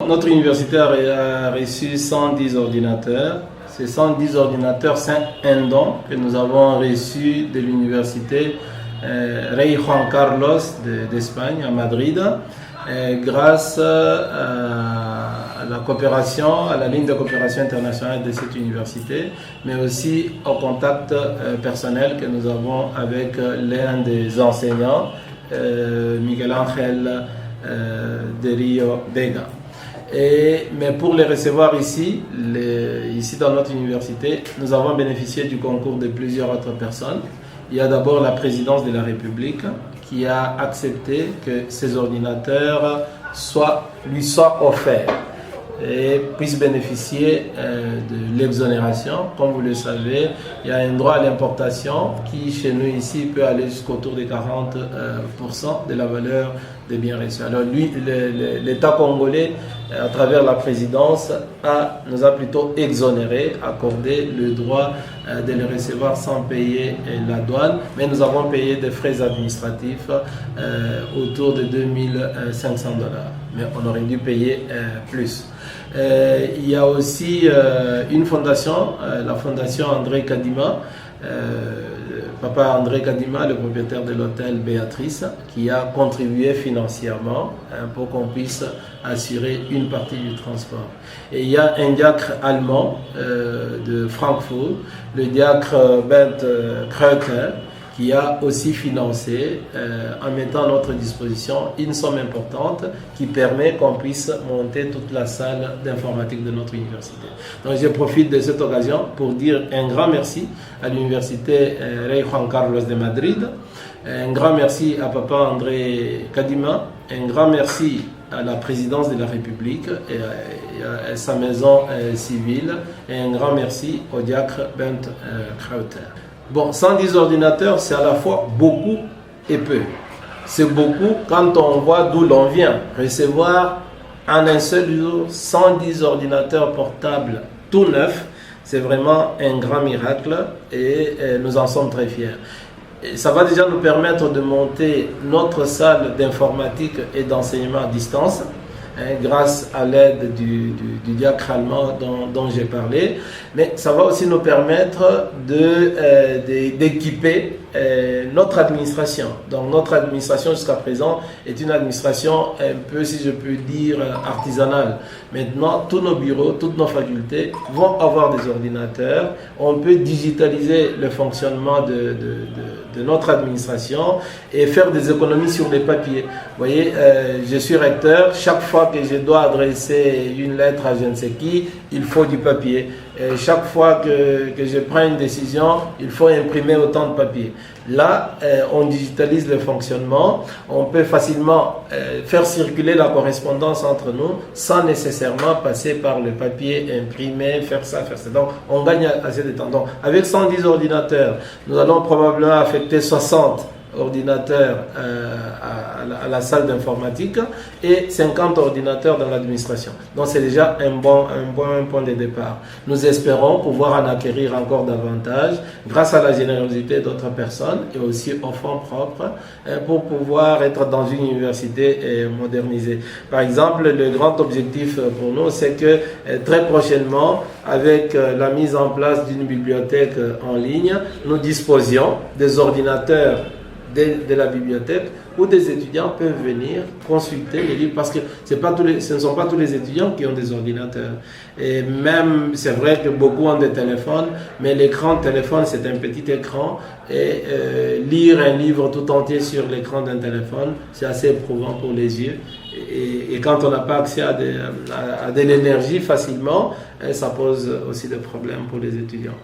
notre université a reçu 110 ordinateurs. Ces 110 ordinateurs, c'est un don que nous avons reçu de l'université Rey Juan Carlos d'Espagne, à Madrid, grâce à la coopération, à la ligne de coopération internationale de cette université, mais aussi au contact personnel que nous avons avec l'un des enseignants, Miguel Ángel de Rio Vega. Mais pour les recevoir ici dans notre université, nous avons bénéficié du concours de plusieurs autres personnes. Il y a d'abord la présidence de la République qui a accepté que ces ordinateurs lui soient offerts et puissent bénéficier de l'exonération. Comme vous le savez, il y a un droit à l'importation qui, chez nous ici, peut aller jusqu'autour de 40% de la valeur des biens reçus. Alors l'État congolais, à travers la présidence, nous a plutôt exonéré, accordé le droit de les recevoir sans payer la douane, mais nous avons payé des frais administratifs autour de $2 500. Mais on aurait dû payer plus. Il y a aussi une fondation, la fondation André Kadima, Papa André Kadima, le propriétaire de l'hôtel Béatrice, qui a contribué financièrement pour qu'on puisse assurer une partie du transport. Et il y a un diacre allemand de Francfort, le diacre Bernd Kreuter, qui a aussi financé, en mettant à notre disposition une somme importante qui permet qu'on puisse monter toute la salle d'informatique de notre université. Donc je profite de cette occasion pour dire un grand merci à l'université Rey Juan Carlos de Madrid, un grand merci à Papa André Kadima, un grand merci à la présidence de la République et à sa maison civile, et un grand merci au diacre Bernd Kreuter. Bon, 110 ordinateurs, c'est à la fois beaucoup et peu. C'est beaucoup quand on voit d'où l'on vient. Recevoir en un seul jour 110 ordinateurs portables tout neufs, c'est vraiment un grand miracle et nous en sommes très fiers. Et ça va déjà nous permettre de monter notre salle d'informatique et d'enseignement à distance, grâce à l'aide du diacre allemand dont j'ai parlé, mais ça va aussi nous permettre d'équiper notre administration. Donc notre administration jusqu'à présent est une administration un peu, si je peux dire, artisanale. Maintenant, tous nos bureaux, toutes nos facultés vont avoir des ordinateurs. On peut digitaliser le fonctionnement de notre administration et faire des économies sur les papiers. Vous voyez, je suis recteur, chaque fois que je dois adresser une lettre à je ne sais qui, il faut du papier. Chaque fois que je prends une décision, il faut imprimer autant de papier. Là, on digitalise le fonctionnement, on peut facilement faire circuler la correspondance entre nous sans nécessairement passer par le papier, imprimer, faire ça, faire ça. Donc, on gagne assez de temps. Donc, avec 110 ordinateurs, nous allons probablement affecter 60 ordinateurs à la salle d'informatique et 50 ordinateurs dans l'administration. Donc c'est déjà un bon point de départ. Nous espérons pouvoir en acquérir encore davantage grâce à la générosité d'autres personnes et aussi aux fonds propres pour pouvoir être dans une université modernisée. Par exemple, le grand objectif pour nous, c'est que très prochainement, avec la mise en place d'une bibliothèque en ligne, nous disposions des ordinateurs de la bibliothèque où des étudiants peuvent venir consulter les livres parce que ce ne sont pas tous les étudiants qui ont des ordinateurs. Et même, c'est vrai que beaucoup ont des téléphones, mais l'écran de téléphone, c'est un petit écran et lire un livre tout entier sur l'écran d'un téléphone, c'est assez éprouvant pour les yeux. Et quand on n'a pas accès à de l'énergie facilement, ça pose aussi des problèmes pour les étudiants.